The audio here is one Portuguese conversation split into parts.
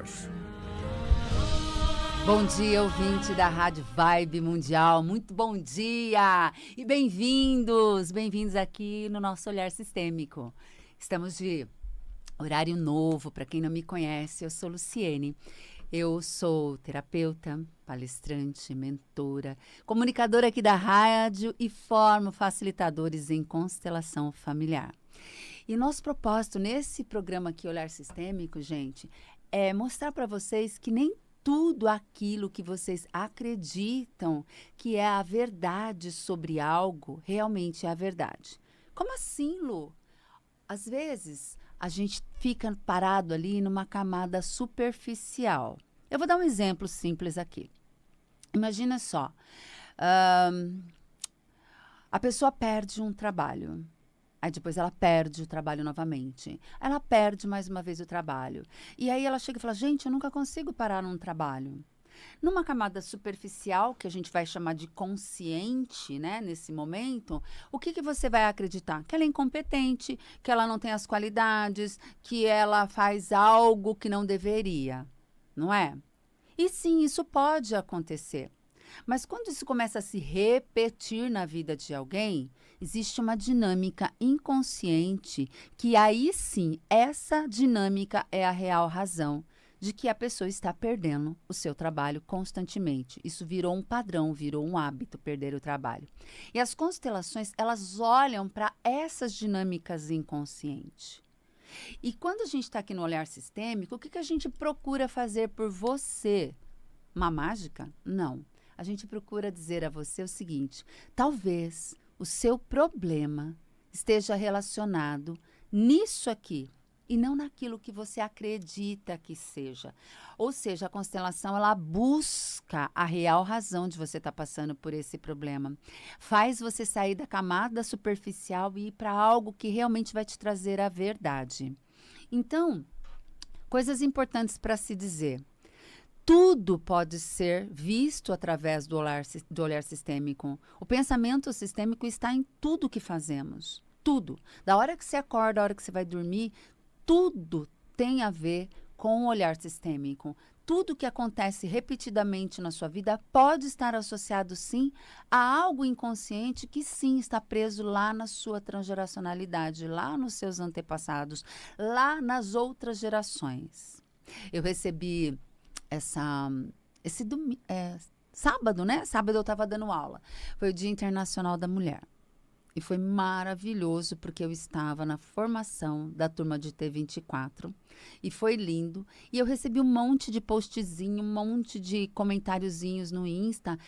Stars. Bom dia, ouvinte da Rádio Vibe Mundial. Muito bom dia e bem-vindos aqui no nosso Olhar Sistêmico. Estamos de horário novo, para quem não me conhece, eu sou Luciene. Eu sou terapeuta, palestrante, mentora, comunicadora aqui da rádio e formo facilitadores em constelação familiar. E nosso propósito nesse programa aqui, Olhar Sistêmico, gente, é mostrar para vocês que nem tudo aquilo que vocês acreditam que é a verdade sobre algo, realmente é a verdade. Como assim, Lu? Às vezes, a gente fica parado ali numa camada superficial. Eu vou dar um exemplo simples aqui. Imagina só, a pessoa perde um trabalho. Aí depois ela perde o trabalho novamente. Ela perde mais uma vez o trabalho. E aí ela chega e fala, gente, eu nunca consigo parar num trabalho. Numa camada superficial, que a gente vai chamar de consciente, né, nesse momento, o que você vai acreditar? Que ela é incompetente, que ela não tem as qualidades, que ela faz algo que não deveria, não é? E sim, isso pode acontecer. Mas quando isso começa a se repetir na vida de alguém, existe uma dinâmica inconsciente que aí sim, essa dinâmica é a real razão de que a pessoa está perdendo o seu trabalho constantemente. Isso virou um padrão, virou um hábito, perder o trabalho. E as constelações, elas olham para essas dinâmicas inconscientes. E quando a gente está aqui no olhar sistêmico, o que a gente procura fazer por você? Uma mágica? Não. A gente procura dizer a você o seguinte, talvez o seu problema esteja relacionado nisso aqui e não naquilo que você acredita que seja. Ou seja, a constelação, ela busca a real razão de você estar passando por esse problema. Faz você sair da camada superficial e ir para algo que realmente vai te trazer a verdade. Então, coisas importantes para se dizer. Tudo pode ser visto através do olhar sistêmico. O pensamento sistêmico está em tudo que fazemos. Tudo. Da hora que você acorda, da hora que você vai dormir, tudo tem a ver com o olhar sistêmico. Tudo que acontece repetidamente na sua vida pode estar associado, sim, a algo inconsciente que, sim, está preso lá na sua transgeracionalidade, lá nos seus antepassados, lá nas outras gerações. Eu recebi sábado, né? Sábado eu estava dando aula. Foi o Dia Internacional da Mulher. E foi maravilhoso, porque eu estava na formação da turma de T24. E foi lindo. E eu recebi um monte de postzinho, um monte de comentáriozinhos no Insta,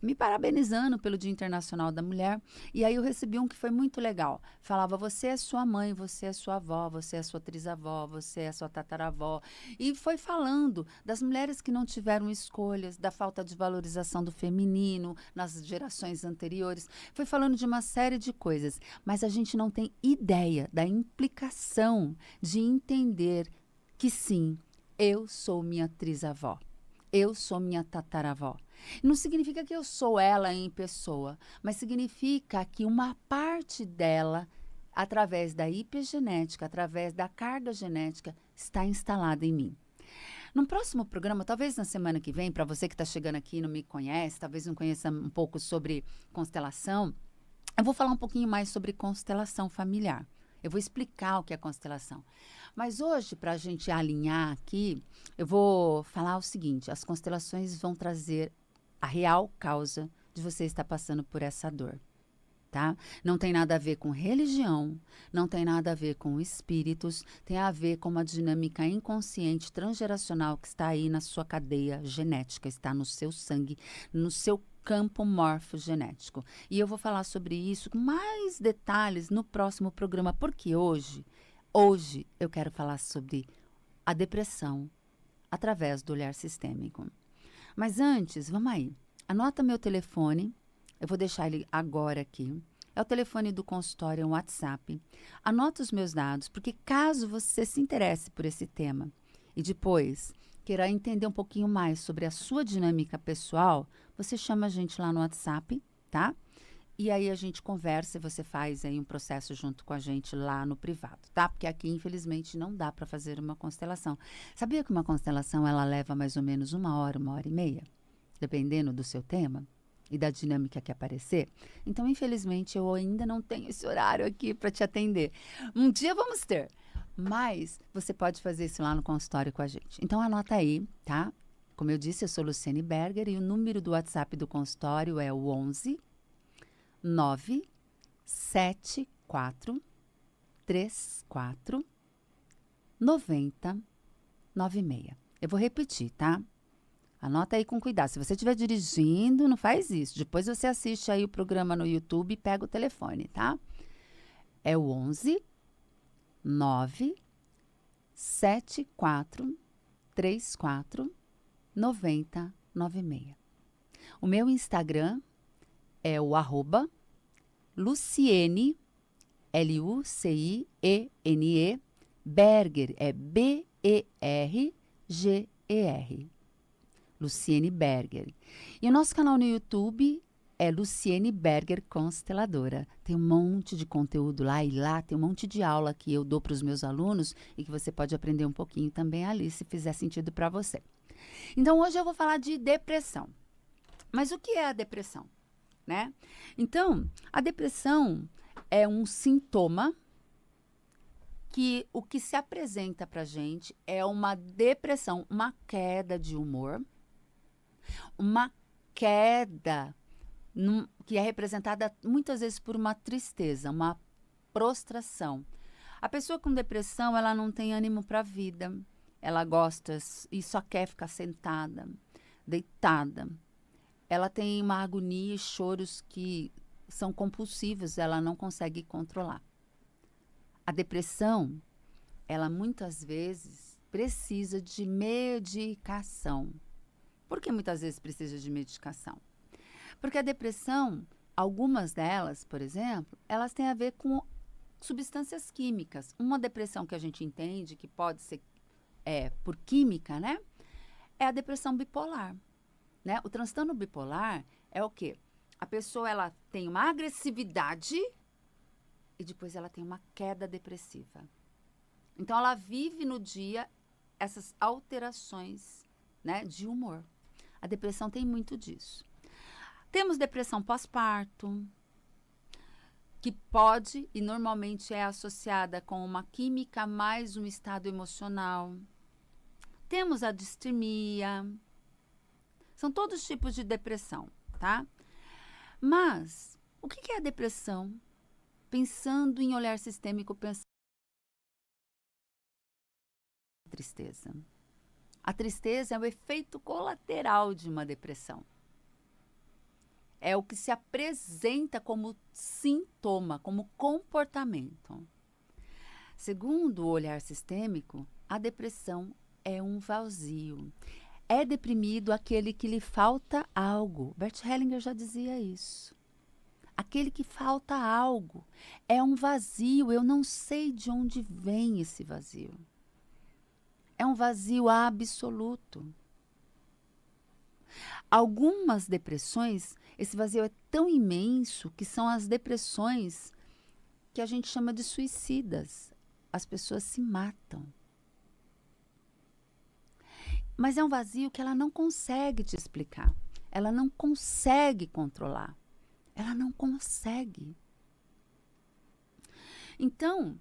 me parabenizando pelo Dia Internacional da Mulher. E aí eu recebi um que foi muito legal. Falava, você é sua mãe, você é sua avó, você é sua trisavó, você é sua tataravó. E foi falando das mulheres que não tiveram escolhas, da falta de valorização do feminino nas gerações anteriores. Foi falando de uma série de coisas, mas a gente não tem ideia da implicação de entender que sim, eu sou minha trisavó, eu sou minha tataravó. Não significa que eu sou ela em pessoa, mas significa que uma parte dela, através da epigenética, através da carga genética, está instalada em mim. No próximo programa, talvez na semana que vem, para você que está chegando aqui e não me conhece, talvez não conheça um pouco sobre constelação, eu vou falar um pouquinho mais sobre constelação familiar. Eu vou explicar o que é constelação. Mas hoje, para a gente alinhar aqui, eu vou falar o seguinte, as constelações vão trazer a real causa de você estar passando por essa dor. Tá? Não tem nada a ver com religião, não tem nada a ver com espíritos, tem a ver com uma dinâmica inconsciente transgeracional que está aí na sua cadeia genética, está no seu sangue, no seu campo morfogenético. E eu vou falar sobre isso com mais detalhes no próximo programa, porque hoje eu quero falar sobre a depressão através do olhar sistêmico. Mas antes, vamos aí, anota meu telefone. Eu vou deixar ele agora aqui. É o telefone do consultório, é um WhatsApp. Anota os meus dados, porque caso você se interesse por esse tema e depois queira entender um pouquinho mais sobre a sua dinâmica pessoal, você chama a gente lá no WhatsApp, tá? E aí a gente conversa e você faz aí um processo junto com a gente lá no privado, tá? Porque aqui, infelizmente, não dá para fazer uma constelação. Sabia que uma constelação, ela leva mais ou menos 1 hora e meia? Dependendo do seu tema e da dinâmica que aparecer. Então, infelizmente, eu ainda não tenho esse horário aqui para te atender. Um dia vamos ter, mas você pode fazer isso lá no consultório com a gente. Então, anota aí, tá? Como eu disse, eu sou Luciene Berger e o número do WhatsApp do consultório é o 11 974 34 90 96. Eu vou repetir, tá? Anota aí com cuidado. Se você estiver dirigindo, não faz isso. Depois você assiste aí o programa no YouTube e pega o telefone, tá? É o 11 974 34 90 96. O meu Instagram é o @Luciene, Luciene, Berger, é Berger. Luciene Berger. E o nosso canal no YouTube é Luciene Berger Consteladora. Tem um monte de conteúdo lá e lá tem um monte de aula que eu dou para os meus alunos e que você pode aprender um pouquinho também ali, se fizer sentido para você. Então, hoje eu vou falar de depressão. Mas o que é a depressão, né? Então, a depressão é um sintoma que o que se apresenta para a gente é uma depressão, uma queda de humor, uma queda que é representada muitas vezes por uma tristeza, uma prostração. A pessoa com depressão, ela não tem ânimo para a vida, ela gosta e só quer ficar sentada, deitada. Ela tem uma agonia e choros que são compulsivos, ela não consegue controlar. A depressão, ela muitas vezes precisa de medicação. Por que muitas vezes precisa de medicação? Porque a depressão, algumas delas, por exemplo, elas têm a ver com substâncias químicas. Uma depressão que a gente entende que pode ser por química, né? É a depressão bipolar, né? O transtorno bipolar é o quê? A pessoa, ela tem uma agressividade e depois ela tem uma queda depressiva. Então, ela vive no dia essas alterações, né, de humor. A depressão tem muito disso. Temos depressão pós-parto, que pode e normalmente é associada com uma química mais um estado emocional. Temos a distimia. São todos tipos de depressão, tá? Mas, o que é a depressão? Pensando em olhar sistêmico, pensando em tristeza. A tristeza é o efeito colateral de uma depressão. É o que se apresenta como sintoma, como comportamento. Segundo o olhar sistêmico, a depressão é um vazio. É deprimido aquele que lhe falta algo. Bert Hellinger já dizia isso. Aquele que falta algo. É um vazio, eu não sei de onde vem esse vazio. É um vazio absoluto. Algumas depressões, esse vazio é tão imenso que são as depressões que a gente chama de suicidas. As pessoas se matam. Mas é um vazio que ela não consegue te explicar. Ela não consegue controlar. Ela não consegue. Então,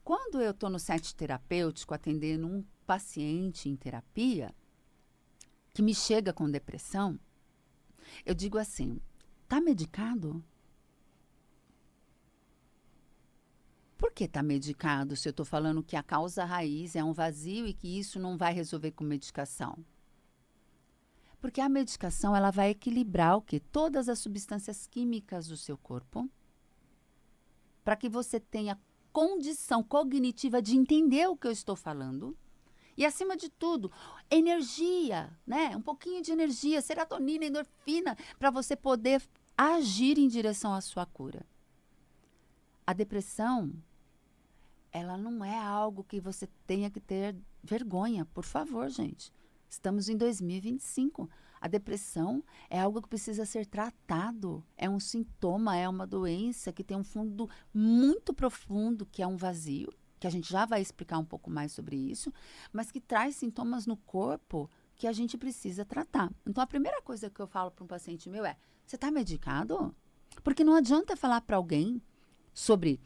quando eu estou no set terapêutico atendendo um paciente em terapia que me chega com depressão, eu digo assim, tá medicado? Por que tá medicado se eu estou falando que a causa raiz é um vazio e que isso não vai resolver com medicação? Porque a medicação, ela vai equilibrar o quê? Todas as substâncias químicas do seu corpo para que você tenha condição cognitiva de entender o que eu estou falando. E, acima de tudo, energia, né? Um pouquinho de energia, serotonina, endorfina, para você poder agir em direção à sua cura. A depressão, ela não é algo que você tenha que ter vergonha, por favor, gente. Estamos em 2025. A depressão é algo que precisa ser tratado. É um sintoma, é uma doença que tem um fundo muito profundo, que é um vazio, que a gente já vai explicar um pouco mais sobre isso, mas que traz sintomas no corpo que a gente precisa tratar. Então, a primeira coisa que eu falo para um paciente meu é: você está medicado? Porque não adianta falar para alguém sobre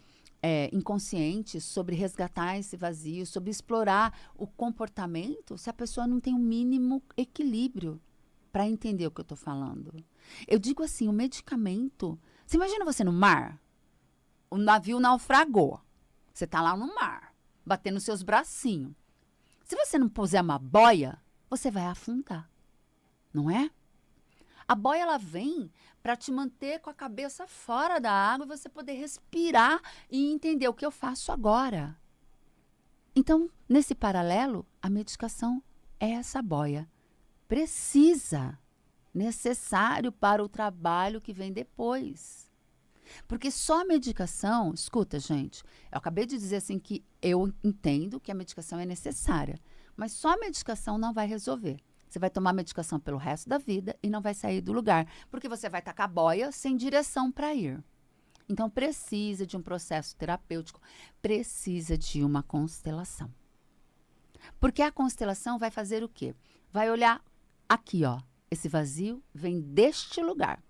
inconsciente, sobre resgatar esse vazio, sobre explorar o comportamento, se a pessoa não tem um mínimo equilíbrio para entender o que eu estou falando. Eu digo assim, o medicamento... Você imagina você no mar? O navio naufragou. Você está lá no mar, batendo seus bracinhos. Se você não puser uma boia, você vai afundar, não é? A boia, ela vem para te manter com a cabeça fora da água e você poder respirar e entender o que eu faço agora. Então, nesse paralelo, a medicação é essa boia. Precisa, necessário para o trabalho que vem depois. Porque só a medicação, escuta, gente, eu acabei de dizer assim que eu entendo que a medicação é necessária, mas só a medicação não vai resolver. Você vai tomar medicação pelo resto da vida e não vai sair do lugar, porque você vai tacar a boia sem direção para ir. Então, precisa de um processo terapêutico, precisa de uma constelação. Porque a constelação vai fazer o quê? Vai olhar aqui, ó, esse vazio vem deste lugar.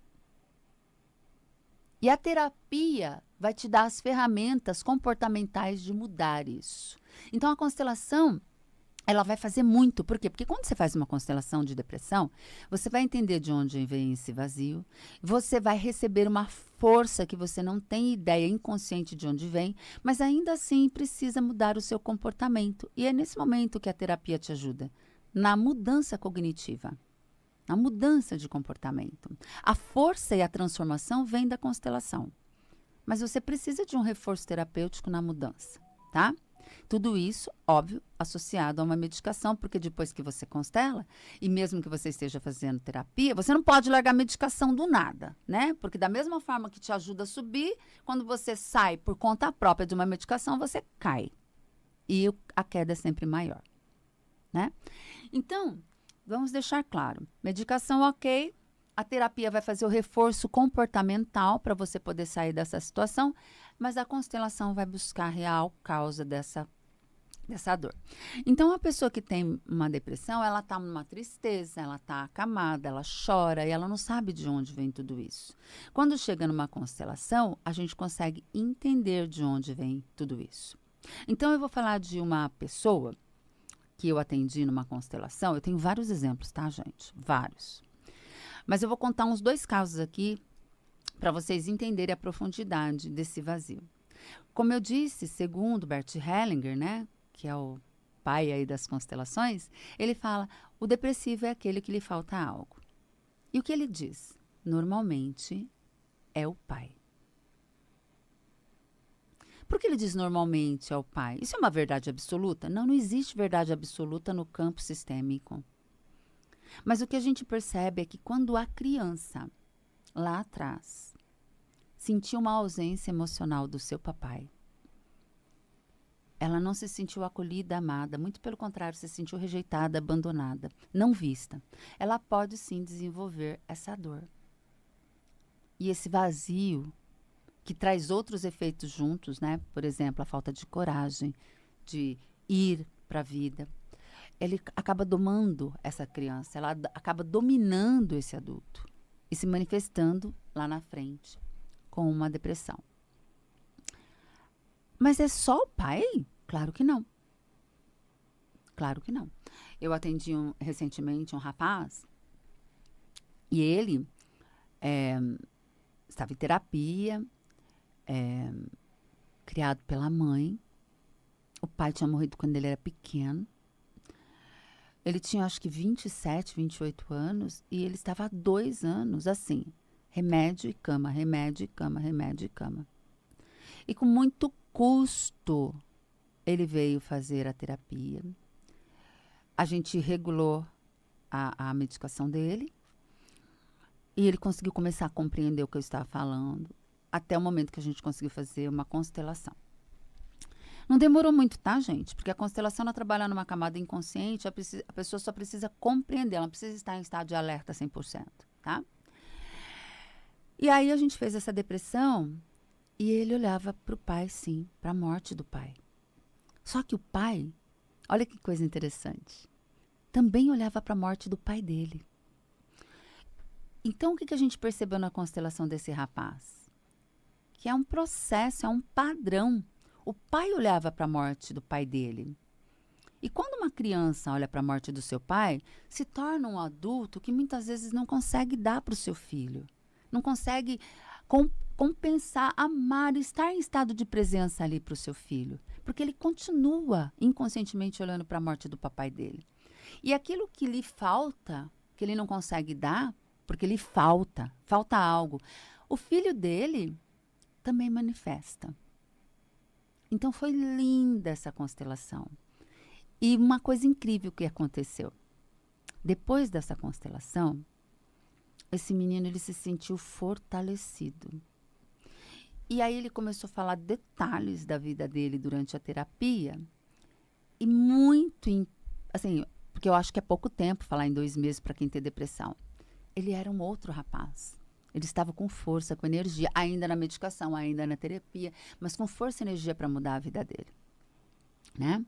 E a terapia vai te dar as ferramentas comportamentais de mudar isso. Então, a constelação, ela vai fazer muito. Por quê? Porque quando você faz uma constelação de depressão, você vai entender de onde vem esse vazio, você vai receber uma força que você não tem ideia, inconsciente de onde vem, mas ainda assim precisa mudar o seu comportamento. E é nesse momento que a terapia te ajuda, na mudança cognitiva, na mudança de comportamento. A força e a transformação vêm da constelação, mas você precisa de um reforço terapêutico na mudança, tá? Tudo isso, óbvio, associado a uma medicação, porque depois que você constela, e mesmo que você esteja fazendo terapia, você não pode largar a medicação do nada, né? Porque da mesma forma que te ajuda a subir, quando você sai por conta própria de uma medicação, você cai. E a queda é sempre maior, né? Então, vamos deixar claro, medicação ok, a terapia vai fazer o reforço comportamental para você poder sair dessa situação, mas a constelação vai buscar a real causa dessa dor. Então, a pessoa que tem uma depressão, ela está numa tristeza, ela está acamada, ela chora e ela não sabe de onde vem tudo isso. Quando chega numa constelação, a gente consegue entender de onde vem tudo isso. Então, eu vou falar de uma pessoa que eu atendi numa constelação. Eu tenho vários exemplos, tá, gente? Vários. Mas eu vou contar uns 2 casos aqui para vocês entenderem a profundidade desse vazio. Como eu disse, segundo Bert Hellinger, né, que é o pai aí das constelações, ele fala: o depressivo é aquele que lhe falta algo. E o que ele diz? Normalmente é o pai. Por que ele diz normalmente é o pai? Isso é uma verdade absoluta? Não, não existe verdade absoluta no campo sistêmico. Mas o que a gente percebe é que quando a criança, lá atrás, sentiu uma ausência emocional do seu papai, ela não se sentiu acolhida, amada, muito pelo contrário, se sentiu rejeitada, abandonada, não vista. Ela pode sim desenvolver essa dor. E esse vazio, que traz outros efeitos juntos, né? Por exemplo, a falta de coragem, de ir para a vida. Ele acaba domando essa criança, ela acaba dominando esse adulto e se manifestando lá na frente com uma depressão. Mas é só o pai? Claro que não. Claro que não. Eu atendi recentemente um rapaz e ele estava em terapia, criado pela mãe. O pai tinha morrido quando ele era pequeno. Ele tinha, acho que 27, 28 anos, e ele estava há 2 anos, assim, remédio e cama, remédio e cama, remédio e cama. E com muito custo, ele veio fazer a terapia. A gente regulou a medicação dele, e ele conseguiu começar a compreender o que eu estava falando, até o momento que a gente conseguiu fazer uma constelação. Não demorou muito, tá, gente? Porque a constelação, ela trabalha numa camada inconsciente, a pessoa só precisa compreender, ela não precisa estar em estado de alerta 100%, tá? E aí a gente fez essa depressão e ele olhava para o pai, sim, para a morte do pai. Só que o pai, olha que coisa interessante, também olhava para a morte do pai dele. Então, o que a gente percebeu na constelação desse rapaz? Que é um processo, é um padrão. O pai olhava para a morte do pai dele. E quando uma criança olha para a morte do seu pai, se torna um adulto que muitas vezes não consegue dar para o seu filho. Não consegue compensar, amar, estar em estado de presença ali para o seu filho. Porque ele continua inconscientemente olhando para a morte do papai dele. E aquilo que lhe falta, que ele não consegue dar, porque lhe falta algo, o filho dele também manifesta. Então foi linda essa constelação. E uma coisa incrível que aconteceu. Depois dessa constelação, esse menino ele se sentiu fortalecido. E aí ele começou a falar detalhes da vida dele durante a terapia. E muito, assim, porque eu acho que é pouco tempo falar em 2 meses para quem tem depressão. Ele era um outro rapaz. Ele estava com força, com energia, ainda na medicação, ainda na terapia, mas com força e energia para mudar a vida dele, né?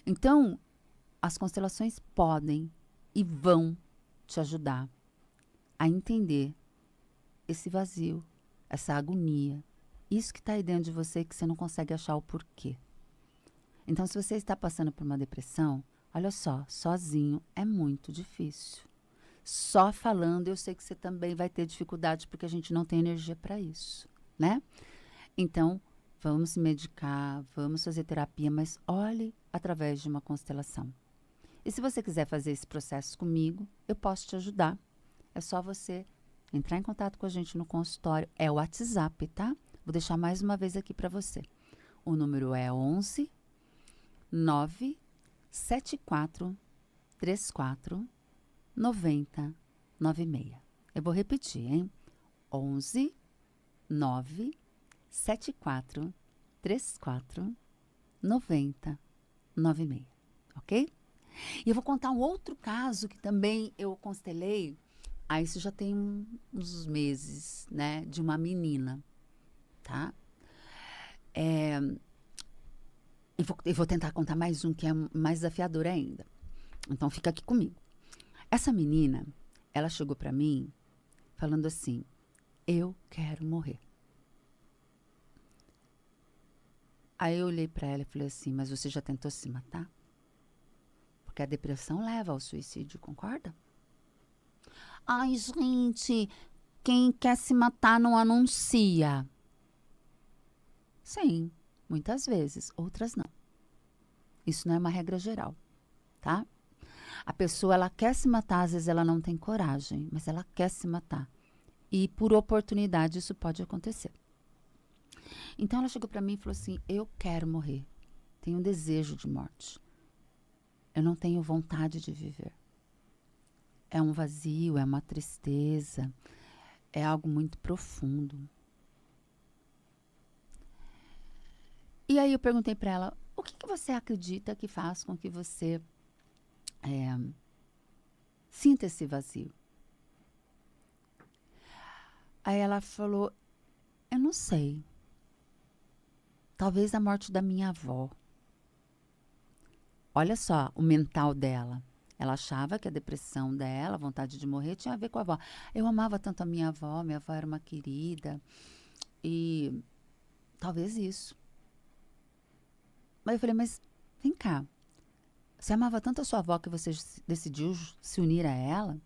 Então, as constelações podem e vão te ajudar a entender esse vazio, essa agonia, isso que está aí dentro de você que você não consegue achar o porquê. Então, se você está passando por uma depressão, olha só, sozinho é muito difícil. Só falando, eu sei que você também vai ter dificuldade, porque a gente não tem energia para isso, né? Então, vamos se medicar, vamos fazer terapia, mas olhe através de uma constelação. E se você quiser fazer esse processo comigo, eu posso te ajudar. É só você entrar em contato com a gente no consultório. É o WhatsApp, tá? Vou deixar mais uma vez aqui para você. O número é 11 974 34 9096. Eu vou repetir, hein? 11 974 34 9096, ok? E eu vou contar um outro caso que também eu constelei. Isso já tem uns meses, né? De uma menina, tá? Eu vou tentar contar mais um que é mais desafiador ainda. Então, fica aqui comigo. Essa menina, ela chegou para mim falando assim, eu quero morrer. Aí eu olhei para ela e falei assim, mas você já tentou se matar? Porque a depressão leva ao suicídio, concorda? Ai, gente, quem quer se matar não anuncia. Sim, muitas vezes, outras não. Isso não é uma regra geral, tá? A pessoa, ela quer se matar, às vezes ela não tem coragem, mas ela quer se matar. E por oportunidade isso pode acontecer. Então ela chegou para mim e falou assim, eu quero morrer. Tenho um desejo de morte. Eu não tenho vontade de viver. É um vazio, é uma tristeza, é algo muito profundo. E aí eu perguntei para ela, o que você acredita que faz com que você sinta esse vazio? Aí ela falou, eu não sei. Talvez a morte da minha avó. Olha só o mental dela. Ela achava que a depressão dela, a vontade de morrer, tinha a ver com a avó. Eu amava tanto a minha avó era uma querida. E talvez isso. Mas eu falei, mas vem cá. Você amava tanto a sua avó que você decidiu se unir a ela?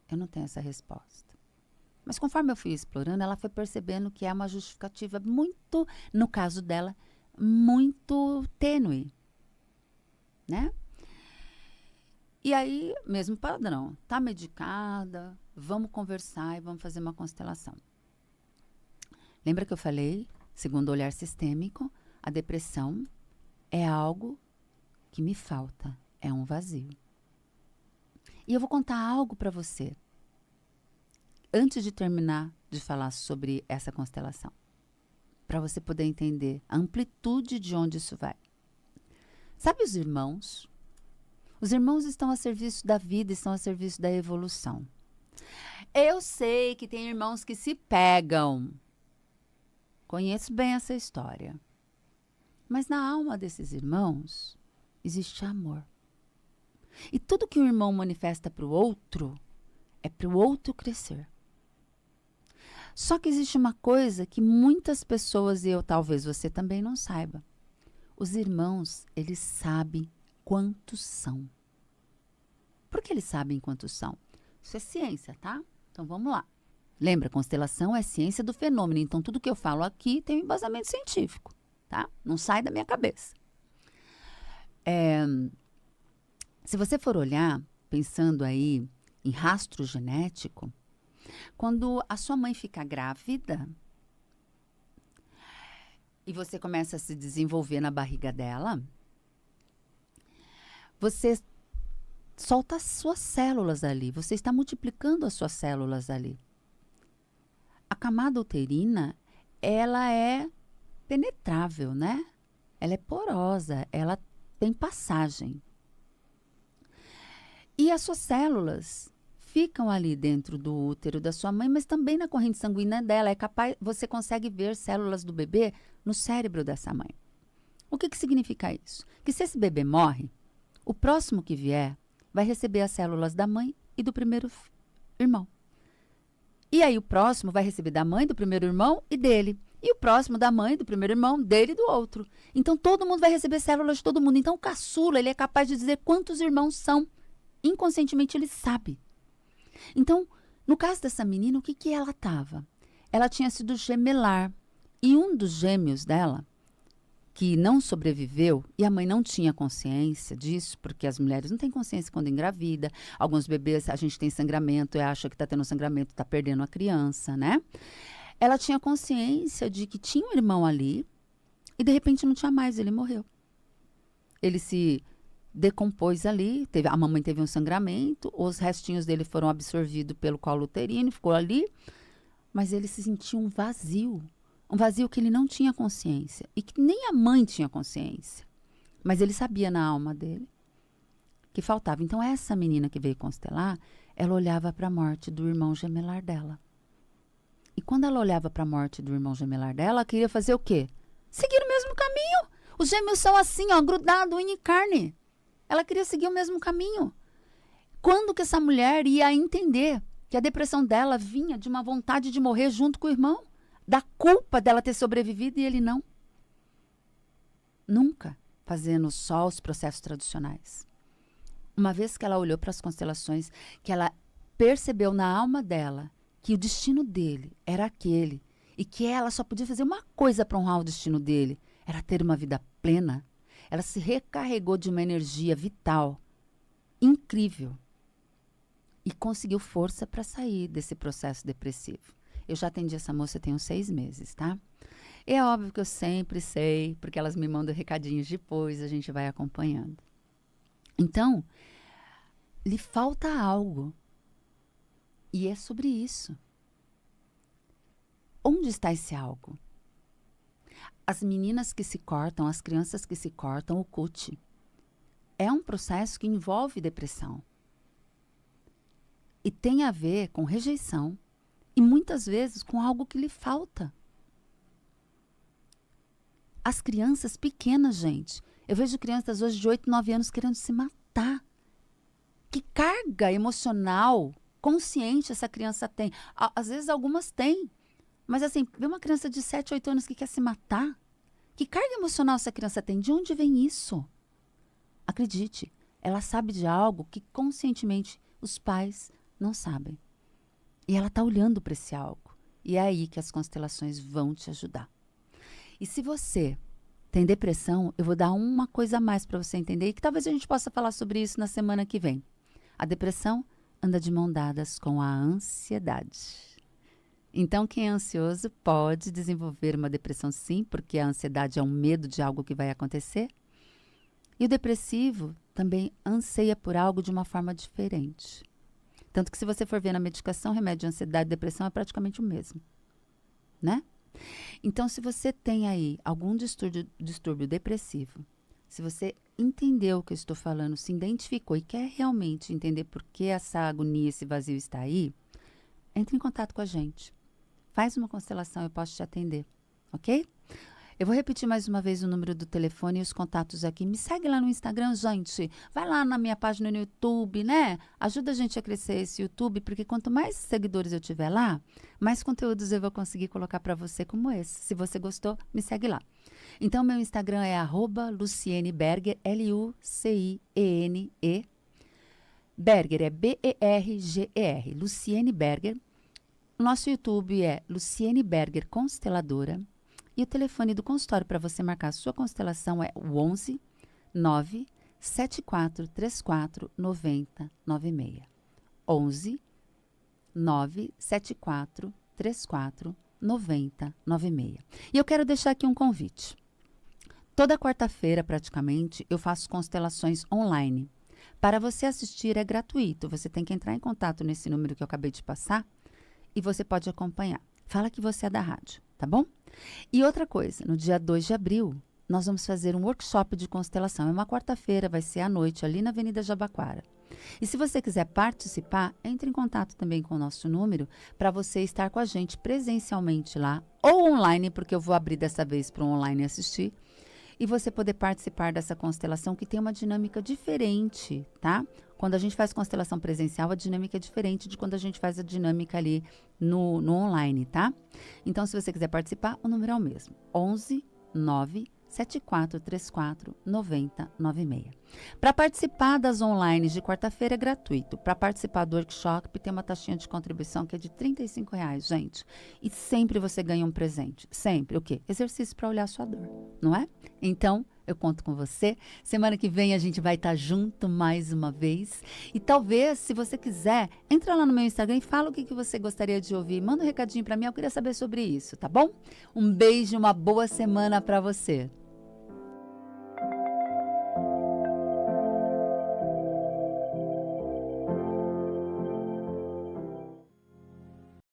Eu não tenho essa resposta. Mas conforme eu fui explorando, ela foi percebendo que é uma justificativa muito, no caso dela, muito tênue, né? E aí, mesmo padrão, tá medicada, vamos conversar e vamos fazer uma constelação. Lembra que eu falei, segundo o olhar sistêmico, a depressão é algo que me falta, é um vazio. E eu vou contar algo para você, antes de terminar de falar sobre essa constelação. para você poder entender a amplitude de onde isso vai. Sabe os irmãos? Os irmãos estão a serviço da vida, estão a serviço da evolução. Eu sei que tem irmãos que se pegam. Conheço bem essa história. Mas na alma desses irmãos existe amor. E tudo que um irmão manifesta para o outro é para o outro crescer. Só que existe uma coisa que muitas pessoas, e eu talvez você também não saiba. Os irmãos, eles sabem quantos são. Por que eles sabem quantos são? Isso é ciência, tá? Então vamos lá. Lembra, constelação é ciência do fenômeno. Então tudo que eu falo aqui tem um embasamento científico, tá? Não sai da minha cabeça. Se você for olhar, pensando aí em rastro genético, quando a sua mãe fica grávida e você começa a se desenvolver na barriga dela, você solta as suas células ali, você está multiplicando as suas células ali. A camada uterina, ela é penetrável, né? Ela é porosa, ela tem passagem. E as suas células ficam ali dentro do útero da sua mãe, mas também na corrente sanguínea dela. Você consegue ver células do bebê no cérebro dessa mãe. O que significa isso? Que se esse bebê morre, o próximo que vier vai receber as células da mãe e do primeiro irmão. E aí o próximo vai receber da mãe do primeiro irmão e dele. E o próximo da mãe do primeiro irmão, dele e do outro. Então todo mundo vai receber células de todo mundo. Então o caçula, ele é capaz de dizer quantos irmãos são. Inconscientemente ele sabe. Então, no caso dessa menina, o que ela estava? Ela tinha sido gemelar. E um dos gêmeos dela, que não sobreviveu, e a mãe não tinha consciência disso, porque as mulheres não têm consciência quando engravida. Alguns bebês, a gente tem sangramento e acha que está tendo sangramento, está perdendo a criança, né? Ela tinha consciência de que tinha um irmão ali e, de repente, não tinha mais, ele morreu. Ele se decompôs ali, a mamãe teve um sangramento, os restinhos dele foram absorvidos pelo colo uterino, ficou ali, mas ele se sentiu um vazio que ele não tinha consciência e que nem a mãe tinha consciência, mas ele sabia na alma dele que faltava. Então essa menina que veio constelar, ela olhava para a morte do irmão gemelar dela. E quando ela olhava para a morte do irmão gemelar dela, ela queria fazer o quê? Seguir o mesmo caminho. Os gêmeos são assim, ó, grudado, unha e carne. Ela queria seguir o mesmo caminho. Quando que essa mulher ia entender que a depressão dela vinha de uma vontade de morrer junto com o irmão? Da culpa dela ter sobrevivido e ele não? Nunca fazendo só os processos tradicionais. Uma vez que ela olhou para as constelações, que ela percebeu na alma dela que o destino dele era aquele e que ela só podia fazer uma coisa para honrar o destino dele, era ter uma vida plena. Ela se recarregou de uma energia vital incrível e conseguiu força para sair desse processo depressivo. Eu já atendi essa moça tem uns 6 meses, tá? E é óbvio que eu sempre sei, porque elas me mandam recadinhos depois, a gente vai acompanhando. Então, lhe falta algo. E é sobre isso. Onde está esse algo? As meninas que se cortam, as crianças que se cortam, o CUT. É um processo que envolve depressão. E tem a ver com rejeição. E muitas vezes com algo que lhe falta. As crianças pequenas, gente. Eu vejo crianças hoje de 8, 9 anos querendo se matar. Que carga emocional, consciente essa criança tem? Às vezes algumas têm. Mas assim, vê uma criança de 7, 8 anos que quer se matar. Que carga emocional essa criança tem? De onde vem isso? Acredite, ela sabe de algo que conscientemente os pais não sabem. E ela está olhando para esse algo. E é aí que as constelações vão te ajudar. E se você tem depressão, eu vou dar uma coisa a mais para você entender e que talvez a gente possa falar sobre isso na semana que vem. A depressão anda de mão dadas com a ansiedade. Então, quem é ansioso pode desenvolver uma depressão sim, porque a ansiedade é um medo de algo que vai acontecer. E o depressivo também anseia por algo de uma forma diferente. Tanto que se você for ver na medicação, remédio de ansiedade e depressão é praticamente o mesmo, né? Então, se você tem aí algum distúrbio depressivo, se você entendeu o que eu estou falando, se identificou e quer realmente entender por que essa agonia, esse vazio está aí, entre em contato com a gente. Faz uma constelação, eu posso te atender, ok? Eu vou repetir mais uma vez o número do telefone e os contatos aqui. Me segue lá no Instagram, gente. Vai lá na minha página no YouTube, né? Ajuda a gente a crescer esse YouTube, porque quanto mais seguidores eu tiver lá, mais conteúdos eu vou conseguir colocar para você como esse. Se você gostou, me segue lá. Então, meu Instagram é @LucienneBerger, Luciene. Berger é Berger, Luciene Berger. Nosso YouTube é Luciene Berger Consteladora. E o telefone do consultório para você marcar a sua constelação é o 11 97434 9096. 11 97434 9096. E eu quero deixar aqui um convite. Toda quarta-feira, praticamente, eu faço constelações online. Para você assistir é gratuito. Você tem que entrar em contato nesse número que eu acabei de passar e você pode acompanhar. Fala que você é da rádio, tá bom? E outra coisa, no dia 2 de abril, nós vamos fazer um workshop de constelação. É uma quarta-feira, vai ser à noite, ali na Avenida Jabaquara. E se você quiser participar, entre em contato também com o nosso número para você estar com a gente presencialmente lá ou online, porque eu vou abrir dessa vez para o online assistir. E você poder participar dessa constelação que tem uma dinâmica diferente, tá? Quando a gente faz constelação presencial, a dinâmica é diferente de quando a gente faz a dinâmica ali no online, tá? Então, se você quiser participar, o número é o mesmo. 11 97434 9096. Para participar das online de quarta-feira é gratuito. Para participar do workshop tem uma taxinha de contribuição que é de R$35, gente. E sempre você ganha um presente. Sempre. O quê? Exercício para olhar a sua dor, não é? Então, eu conto com você. Semana que vem a gente vai estar junto mais uma vez. E talvez, se você quiser, entra lá no meu Instagram e fala o que você gostaria de ouvir. Manda um recadinho para mim, eu queria saber sobre isso, tá bom? Um beijo, uma boa semana para você.